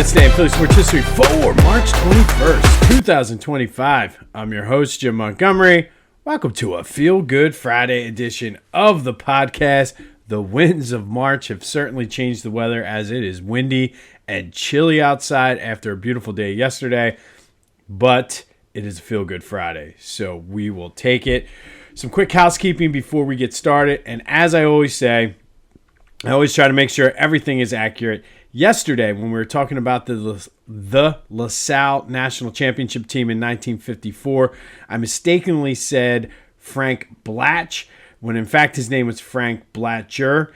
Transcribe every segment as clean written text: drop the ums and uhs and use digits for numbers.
this day in Philly sports history for March 21st, 2025. I'm your host, Jim Montgomery. Welcome to a Feel Good Friday edition of the podcast. The winds of March have certainly changed the weather as it is windy and chilly outside after a beautiful day yesterday, but it is a Feel Good Friday, so we will take it. Some quick housekeeping before we get started, and as I always say, I always try to make sure everything is accurate. Yesterday, when we were talking about the LaSalle National Championship team in 1954, I mistakenly said Frank Blatch, when in fact his name was Frank Blatcher.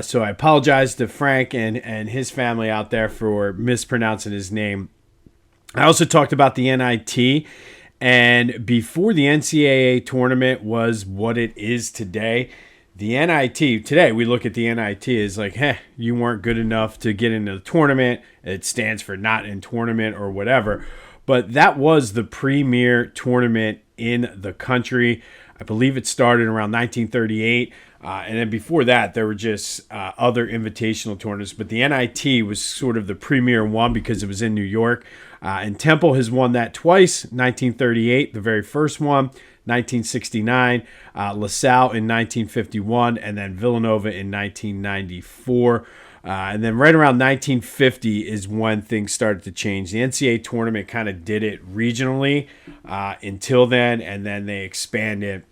So I apologize to Frank and his family out there for mispronouncing his name. I also talked about the NIT, and before the NCAA tournament was what it is today, the NIT, today we look at the NIT as like, you weren't good enough to get into the tournament. It stands for not in tournament or whatever. But that was the premier tournament in the country. I believe it started around 1938. And then before that, there were just other invitational tournaments. But the NIT was sort of the premier one because it was in New York. And Temple has won that twice, 1938, the very first one, 1969, LaSalle in 1951, and then Villanova in 1994. And then right around 1950 is when things started to change. The NCAA tournament kind of did it regionally until then, and then they expanded.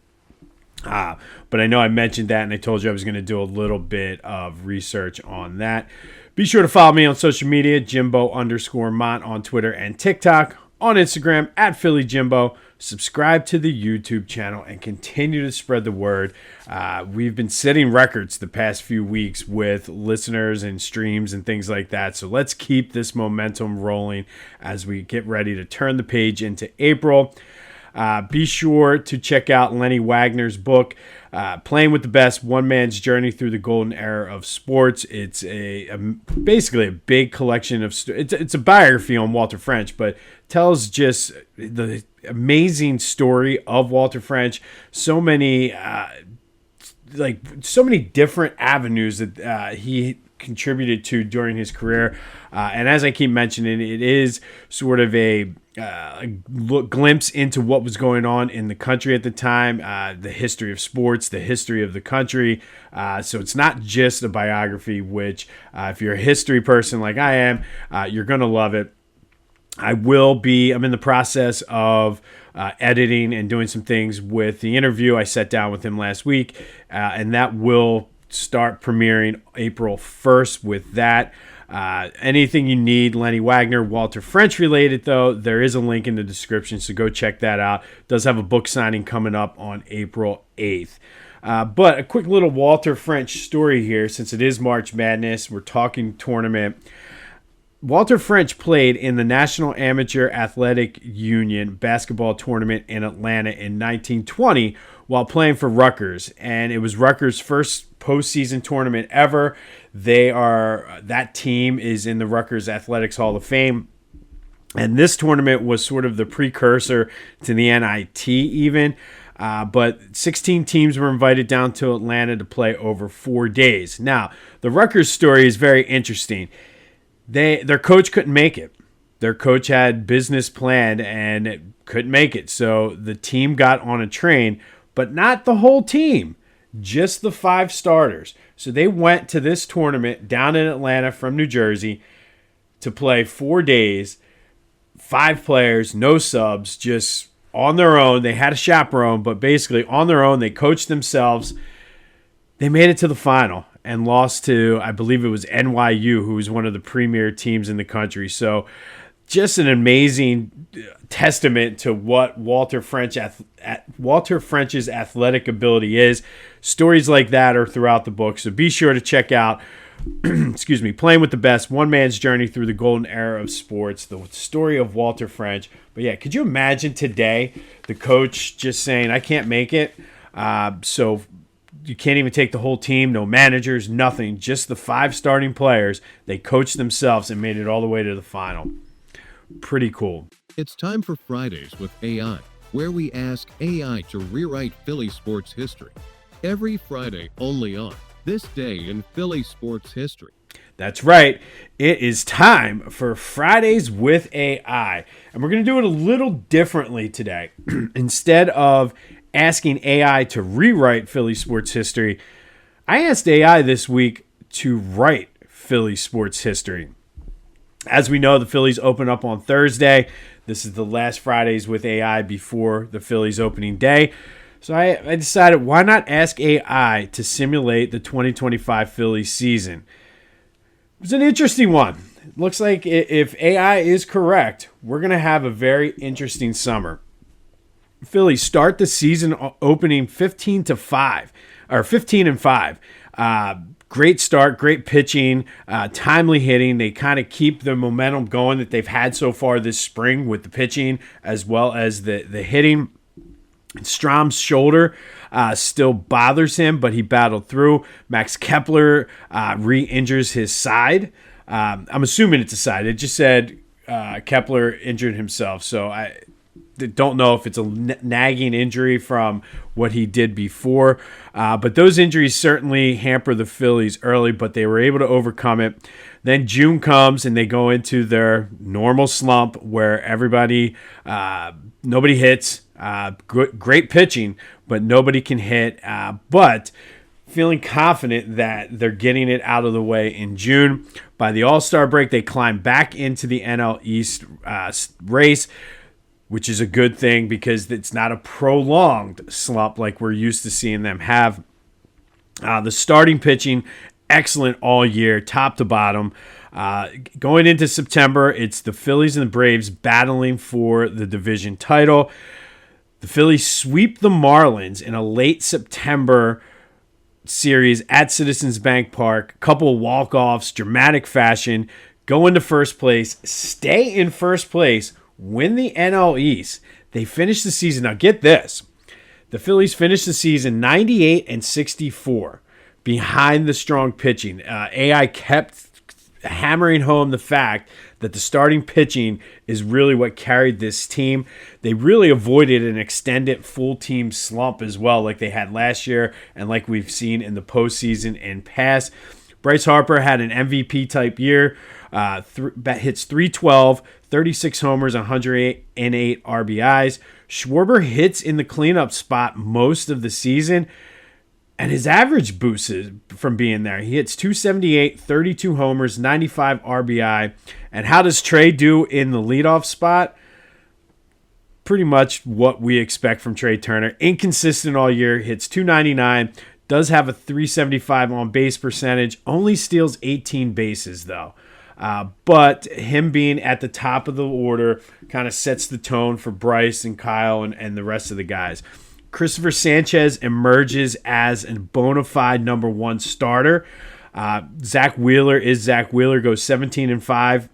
But I know I mentioned that, and I told you I was going to do a little bit of research on that. Be sure to follow me on social media, Jimbo_Mont on Twitter and TikTok, on Instagram at PhillyJimbo. Subscribe to the YouTube channel and continue to spread the word. We've been setting records the past few weeks with listeners and streams and things like that. So let's keep this momentum rolling as we get ready to turn the page into April. Be sure to check out Lenny Wagner's book, Playing with the Best, One Man's Journey Through the Golden Era of Sports. It's basically a big collection of it's a biography on Walter French, but tells just the amazing story of Walter French. So many different avenues that he contributed to during his career. And as I keep mentioning, it is sort of a glimpse into what was going on in the country at the time, the history of sports, the history of the country. So it's not just a biography, which if you're a history person like I am, you're going to love it. I'm in the process of editing and doing some things with the interview. I sat down with him last week, and that will start premiering April 1st with that. Anything you need, Lenny Wagner, Walter French related, though, there is a link in the description, so go check that out. It does have a book signing coming up on April 8th. But a quick little Walter French story here, since it is March Madness. We're talking tournament. Walter French played in the National Amateur Athletic Union basketball tournament in Atlanta in 1920 while playing for Rutgers, and it was Rutgers' first postseason tournament ever. That team is in the Rutgers Athletics Hall of Fame, and this tournament was sort of the precursor to the NIT even. But 16 teams were invited down to Atlanta to play over 4 days. Now, the Rutgers story is very interesting. Their coach couldn't make it. Their coach had business planned and couldn't make it. So the team got on a train, but not the whole team, just the 5 starters. So they went to this tournament down in Atlanta from New Jersey to play 4 days, 5 players, no subs, just on their own. They had a chaperone, but basically on their own, they coached themselves. They made it to the final and lost to, I believe it was NYU, who was one of the premier teams in the country. So just an amazing testament to what Walter French's athletic ability is. Stories like that are throughout the book, so be sure to check out Playing with the Best, One Man's Journey Through the Golden Era of Sports, the story of Walter French. But yeah, could you imagine today the coach just saying, I can't make it, so you can't even take the whole team, no managers, nothing, just the 5 starting players. They coached themselves and made it all the way to the final. Pretty cool. It's time for Fridays with AI, where we ask AI to rewrite Philly sports history. Every Friday only on This Day in Philly Sports History. That's right. It is time for Fridays with AI. And we're going to do it a little differently today. Instead of asking AI to rewrite Philly sports history, I asked AI this week to write Philly sports history. As we know, the Phillies open up on Thursday. This is the last Fridays with AI before the Phillies opening day. So I decided, why not ask AI to simulate the 2025 Phillies season? It was an interesting one. It looks like if AI is correct, we're going to have a very interesting summer. Phillies start the season opening 15-5 or 15-5. Great start, great pitching, timely hitting. They kind of keep the momentum going that they've had so far this spring with the pitching as well as the hitting. Strom's shoulder still bothers him, but he battled through. Max Kepler re-injures his side. I'm assuming it's a side. It just said Kepler injured himself, so I don't know if it's a nagging injury from what he did before. But those injuries certainly hamper the Phillies early, but they were able to overcome it. Then June comes and they go into their normal slump where nobody hits. Great pitching, but nobody can hit. But feeling confident that they're getting it out of the way in June. By the All-Star break, they climb back into the NL East race, which is a good thing because it's not a prolonged slump like we're used to seeing them have. The starting pitching, excellent all year, top to bottom. Going into September, it's the Phillies and the Braves battling for the division title. The Phillies sweep the Marlins in a late September series at Citizens Bank Park. Couple of walk-offs, dramatic fashion. Go into first place, stay in first place, win the NL East. They finish the season. Now get this. The Phillies finished the season 98-64 behind the strong pitching. AI kept hammering home the fact that the starting pitching is really what carried this team. They really avoided an extended full team slump as well, like they had last year and like we've seen in the postseason and past. Bryce Harper had an MVP type year, hits 312, 36 homers, 108 RBIs. Schwarber hits in the cleanup spot most of the season, and his average boosted from being there. He hits 278, 32 homers, 95 RBI. And how does Trey do in the leadoff spot? Pretty much what we expect from Trey Turner. Inconsistent all year, hits 299, does have a 375 on base percentage, only steals 18 bases though. But him being at the top of the order kind of sets the tone for Bryce and Kyle and the rest of the guys. Christopher Sanchez emerges as a bona fide number one starter. Zach Wheeler, goes 17-5,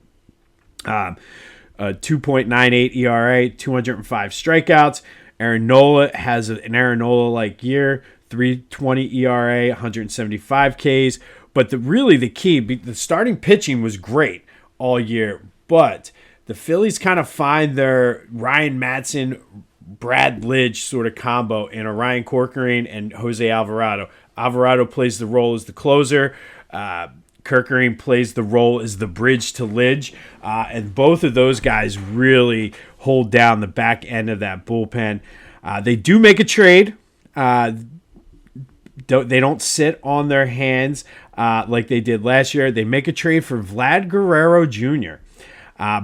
2.98 ERA, 205 strikeouts. Aaron Nola has an Aaron Nola-like year, 3.20 ERA, 175 Ks. But the key, the starting pitching was great all year, but the Phillies kind of find their Ryan Madson, Brad Lidge sort of combo in Orion Corcoran and Jose Alvarado. Alvarado plays the role as the closer. Corcoran plays the role as the bridge to Lidge. And both of those guys really hold down the back end of that bullpen. They do make a trade. They don't sit on their hands like they did last year. They make a trade for Vlad Guerrero Jr.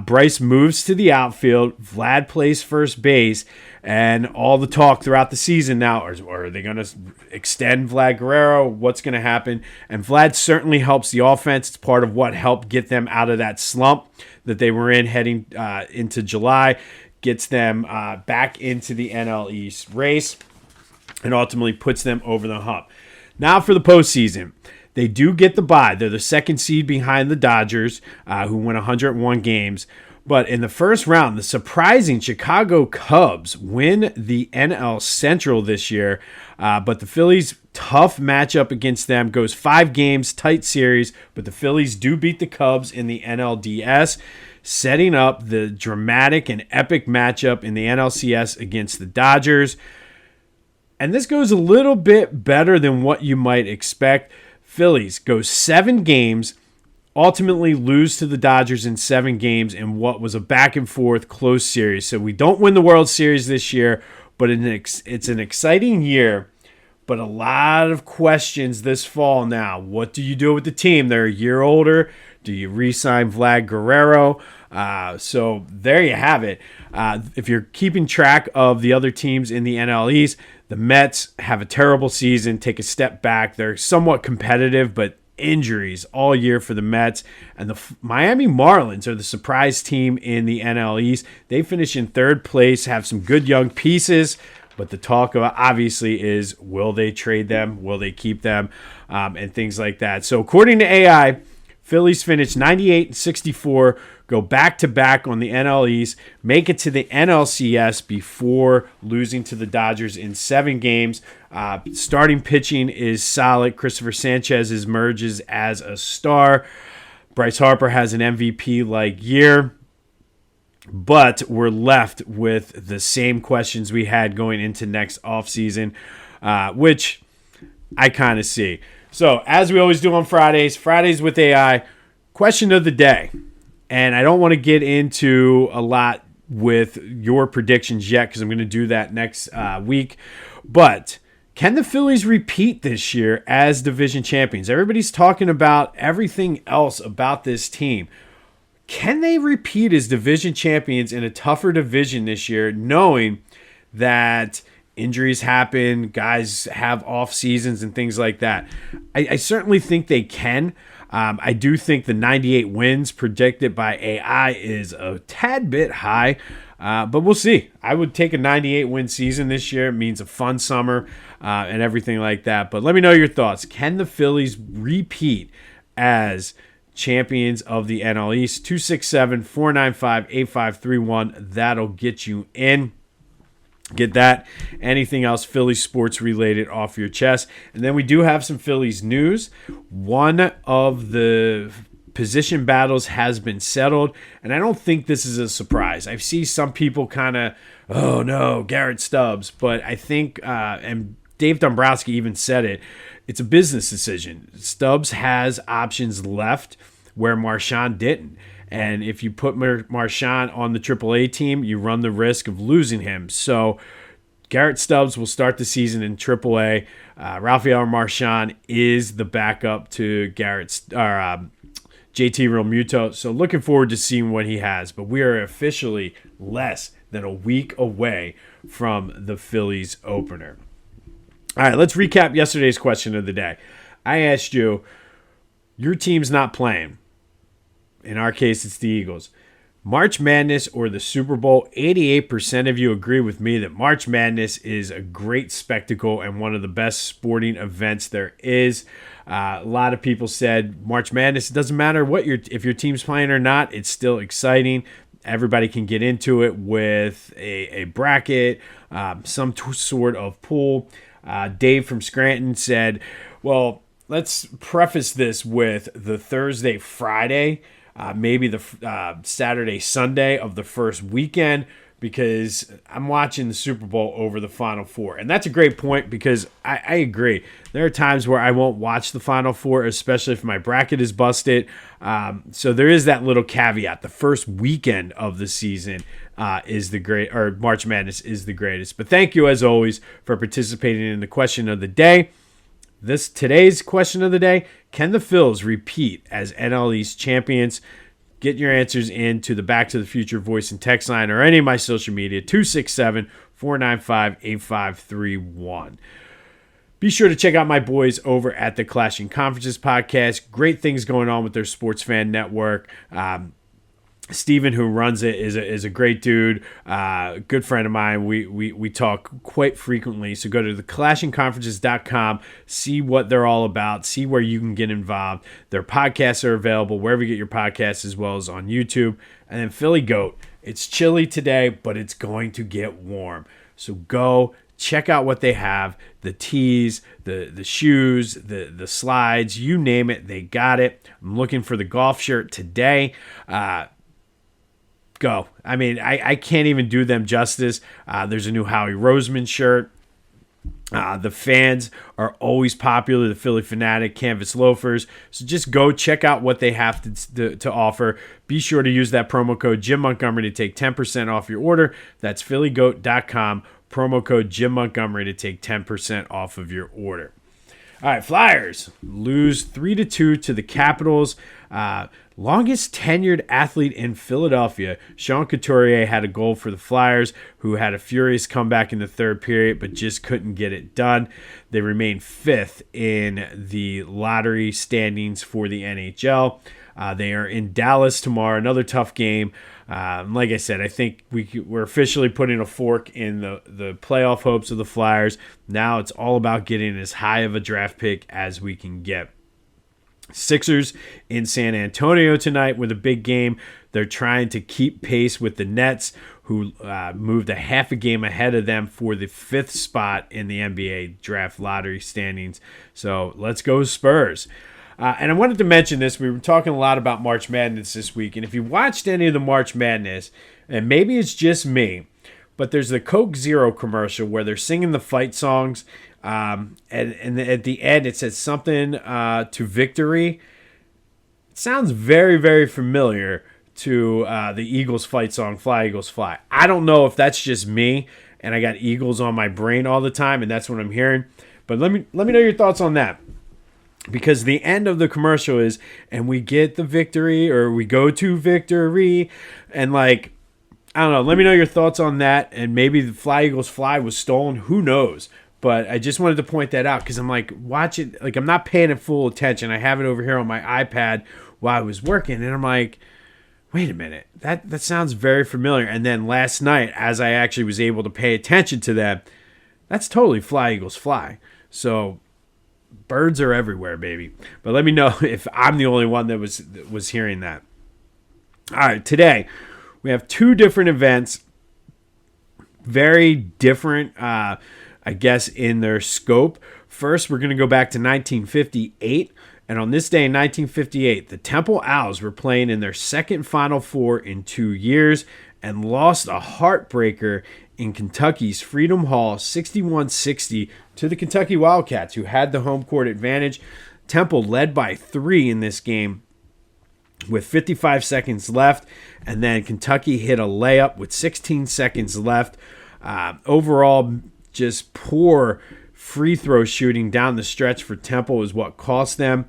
Bryce moves to the outfield. Vlad plays first base. And all the talk throughout the season now, are they going to extend Vlad Guerrero? What's going to happen? And Vlad certainly helps the offense. It's part of what helped get them out of that slump that they were in heading into July. Gets them back into the NL East race and ultimately puts them over the hump. Now for the postseason. They do get the bye. They're the second seed behind the Dodgers, who won 101 games. But in the first round, the surprising Chicago Cubs win the NL Central this year. But the Phillies, tough matchup against them, goes 5 games, tight series. But the Phillies do beat the Cubs in the NLDS, setting up the dramatic and epic matchup in the NLCS against the Dodgers. And this goes a little bit better than what you might expect. Phillies go 7 games, ultimately lose to the Dodgers in 7 games in what was a back-and-forth close series. So we don't win the World Series this year, but it's an exciting year, but a lot of questions this fall now. What do you do with the team? They're a year older. Do you re-sign Vlad Guerrero? So there you have it. If you're keeping track of the other teams in the NL East, the Mets have a terrible season, take a step back. They're somewhat competitive, but injuries all year for the Mets. And the Miami Marlins are the surprise team in the NL East. They finish in 3rd place, have some good young pieces, but the talk of obviously is, will they trade them? Will they keep them? And things like that. So according to AI, Phillies finish 98-64, go back-to-back on the NL East, make it to the NLCS before losing to the Dodgers in 7 games. Starting pitching is solid. Christopher Sanchez emerges as a star. Bryce Harper has an MVP-like year. But we're left with the same questions we had going into next offseason, which I kind of see. So, as we always do on Fridays with AI, question of the day. And I don't want to get into a lot with your predictions yet because I'm going to do that next week. But can the Phillies repeat this year as division champions? Everybody's talking about everything else about this team. Can they repeat as division champions in a tougher division this year, knowing that injuries happen, guys have off seasons and things like that? I certainly think they can. I do think the 98 wins predicted by AI is a tad bit high, but we'll see. I would take a 98 win season this year. It means a fun summer and everything like that. But let me know your thoughts. Can the Phillies repeat as champions of the NL East? 267-495-8531. That'll get you in. Get that. Anything else Philly sports related off your chest. And then we do have some Phillies news. One of the position battles has been settled, and I don't think this is a surprise. I see some people kind of, oh no, Garrett Stubbs, but I think, and Dave Dombrowski even said it, it's a business decision. Stubbs has options left where Marchand didn't. And if you put Marchand on the AAA team, you run the risk of losing him. So Garrett Stubbs will start the season in AAA. Rafael Marchand is the backup to JT Realmuto. So looking forward to seeing what he has. But we are officially less than a week away from the Phillies opener. All right, let's recap yesterday's question of the day. I asked you, your team's not playing. In our case, it's the Eagles. March Madness or the Super Bowl? 88% of you agree with me that March Madness is a great spectacle and one of the best sporting events there is. A lot of people said March Madness, it doesn't matter if your team's playing or not, it's still exciting. Everybody can get into it with a bracket, some sort of pool. Dave from Scranton said, well, let's preface this with the Thursday, Friday, maybe the Saturday, Sunday of the first weekend, because I'm watching the Super Bowl over the Final Four. And that's a great point because I agree. There are times where I won't watch the Final Four, especially if my bracket is busted. So there is that little caveat. The first weekend of the season is the great, or March Madness is the greatest. But thank you, as always, for participating in the question of the day. Today's question of the day, can the Phils repeat as NL East champions? Get your answers into the Back to the Future voice and text line or any of my social media, 267-495-8531. Be sure to check out my boys over at the Clashing Conferences podcast. Great things going on with their sports fan network. Steven, who runs it, is a great dude, good friend of mine. We talk quite frequently. So go to theclashingconferences.com, see what they're all about, see where you can get involved. Their podcasts are available wherever you get your podcasts, as well as on YouTube. And then Philly Goat, it's chilly today, but it's going to get warm. So go check out what they have, the tees, the shoes, the slides, you name it, they got it. I'm looking for the golf shirt today. Go. I mean, I can't even do them justice. There's a new Howie Roseman shirt. The fans are always popular, the Philly Fanatic Canvas Loafers. So just go check out what they have to offer. Be sure to use that promo code Jim Montgomery to take 10% off your order. That's phillygoat.com. Promo code Jim Montgomery to take 10% off of your order. All right, Flyers lose 3-2 to the Capitals. Longest tenured athlete in Philadelphia, Sean Couturier, had a goal for the Flyers, who had a furious comeback in the third period, but just couldn't get it done. They remain fifth in the lottery standings for the NHL. They are in Dallas tomorrow, another tough game. Like I said, I think we're officially putting a fork in the playoff hopes of the Flyers. Now it's all about getting as high of a draft pick as we can get. Sixers in San Antonio tonight with a big game. They're trying to keep pace with the Nets, who moved a half a game ahead of them for the fifth spot in the NBA draft lottery standings. So let's go Spurs. And I wanted to mention this. We were talking a lot about March Madness this week. And if you watched any of the March Madness, and maybe it's just me, but there's the Coke Zero commercial where they're singing the fight songs. And at the end, it says something to victory. It sounds very, very familiar to the Eagles fight song, Fly, Eagles, Fly. I don't know if that's just me, and I got Eagles on my brain all the time, and that's what I'm hearing. But let me know your thoughts on that. Because the end of the commercial is, and we get the victory, or we go to victory, and I don't know. Let me know your thoughts on that, and maybe the Fly, Eagles, Fly was stolen. Who knows? But I just wanted to point that out because I'm watching, I'm not paying it full attention. I have it over here on my iPad while I was working, and I'm like, wait a minute, that sounds very familiar. And then last night, as I actually was able to pay attention to that, that's totally Fly, Eagles, Fly. So birds are everywhere, baby. But let me know if I'm the only one that was hearing that. All right, today we have two different events, very different, I guess, in their scope. First, we're going to go back to 1958. And on this day in 1958, the Temple Owls were playing in their second Final Four in 2 years and lost a heartbreaker in Kentucky's Freedom Hall 61-60 to the Kentucky Wildcats, who had the home court advantage. Temple led by 3 in this game with 55 seconds left, and then Kentucky hit a layup with 16 seconds left. Overall, just poor free throw shooting down the stretch for Temple is what cost them.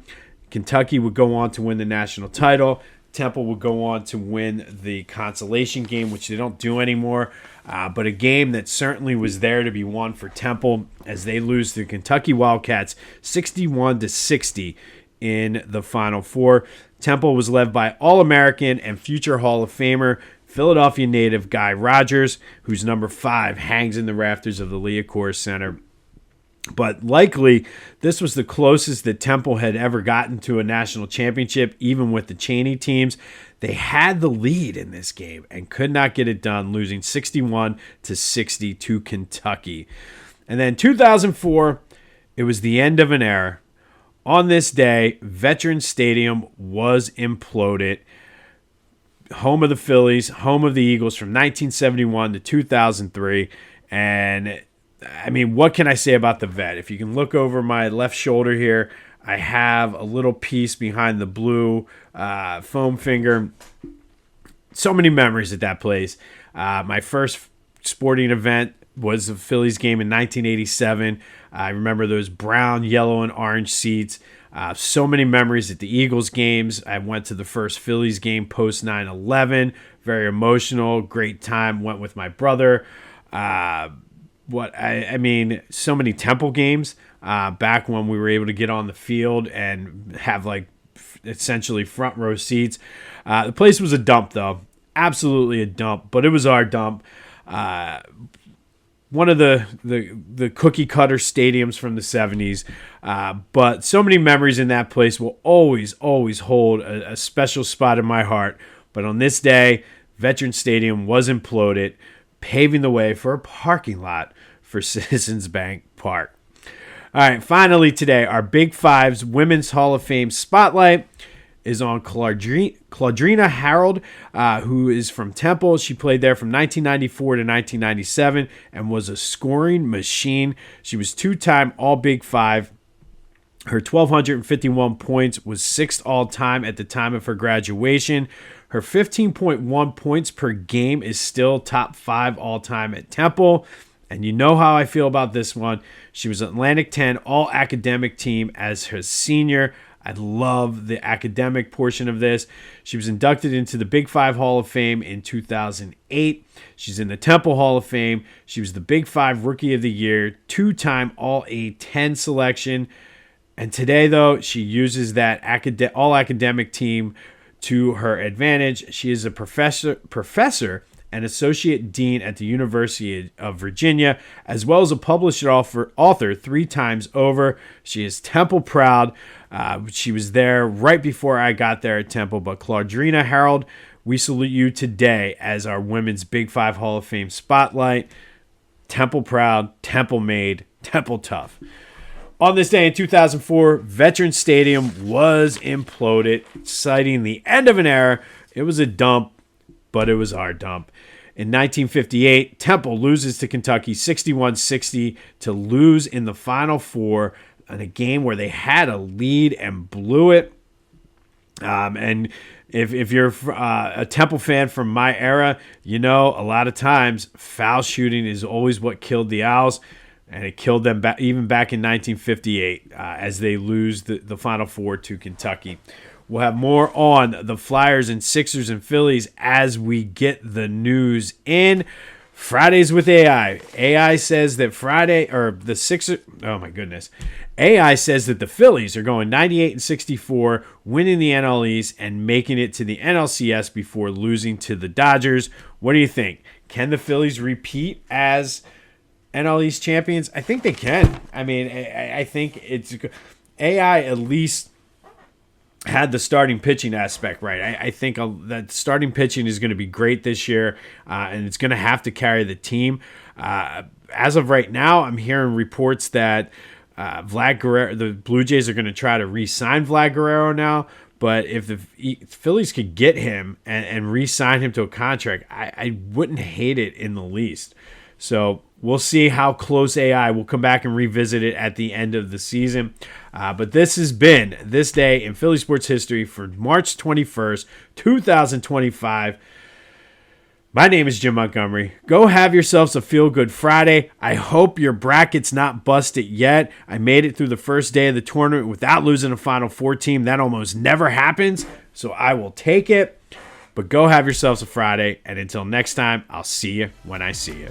Kentucky would go on to win the national title. Temple would go on to win the consolation game, which they don't do anymore. But a game that certainly was there to be won for Temple as they lose to the Kentucky Wildcats 61-60 in the Final Four. Temple was led by All-American and future Hall of Famer Philadelphia native Guy Rogers, whose number 5 hangs in the rafters of the Liacouras Center. But likely, this was the closest that Temple had ever gotten to a national championship, even with the Chaney teams. They had the lead in this game and could not get it done, losing 61-60 to Kentucky. And then 2004, it was the end of an era. On this day, Veterans Stadium was imploded. Home of the Phillies, home of the Eagles from 1971 to 2003. And I mean, what can I say about the Vet? If you can look over my left shoulder here, I have a little piece behind the blue foam finger. So many memories at that place. My first sporting event was the Phillies game in 1987. I remember those brown, yellow, and orange seats. So many memories at the Eagles games. I went to the first Phillies game post 9/11. Very emotional, great time. Went with my brother. I mean, so many Temple games back when we were able to get on the field and have essentially front row seats. The place was a dump, though. Absolutely a dump, but it was our dump. One of the cookie cutter stadiums from the 70s. But so many memories in that place will always hold a special spot in my heart. But on this day, Veterans Stadium was imploded, paving the way for a parking lot for Citizens Bank Park. All right, finally today, our Big Fives Women's Hall of Fame Spotlight. is on Claudrina Harold, who is from Temple. She played there from 1994 to 1997 and was a scoring machine. She was two-time All-Big Five. Her 1,251 points was sixth all-time at the time of her graduation. Her 15.1 points per game is still top 5 all-time at Temple. And you know how I feel about this one. She was Atlantic 10 all-academic team as her senior. I love the academic portion of this. She was inducted into the Big Five Hall of Fame in 2008. She's in the Temple Hall of Fame. She was the Big Five Rookie of the Year, two-time All-A-10 selection. And today, though, she uses that all-academic team to her advantage. She is a professor and associate dean at the University of Virginia, as well as a published author 3 times over. She is Temple proud. She was there right before I got there at Temple. But Claudrina Harold, we salute you today as our Women's Big Five Hall of Fame spotlight. Temple proud, Temple made, Temple tough. On this day in 2004, Veterans Stadium was imploded, citing the end of an era. It was a dump, but it was our dump. In 1958, Temple loses to Kentucky 61-60 to lose in the Final Four in a game where they had a lead and blew it. And if you're a Temple fan from my era, you know a lot of times foul shooting is always what killed the Owls. And it killed them even back in 1958 as they lose the Final Four to Kentucky. We'll have more on the Flyers and Sixers and Phillies as we get the news in. Fridays with AI. AI says that AI says that the Phillies are going 98-64, winning the NL East and making it to the NLCS before losing to the Dodgers. What do you think? Can the Phillies repeat as NL East champions? I think they can. I mean, I think it's AI at least had the starting pitching aspect right. I think that starting pitching is going to be great this year, and it's going to have to carry the team. As of right now, I'm hearing reports that Vlad Guerrero, the Blue Jays are going to try to re-sign Vlad Guerrero now. But if the Phillies could get him and re-sign him to a contract, I wouldn't hate it in the least. So we'll see how close AI. We'll come back and revisit it at the end of the season. But this has been This Day in Philly Sports History for March 21st, 2025. My name is Jim Montgomery. Go have yourselves a feel-good Friday. I hope your bracket's not busted yet. I made it through the first day of the tournament without losing a Final Four team. That almost never happens, so I will take it. But go have yourselves a Friday, and until next time, I'll see you when I see you.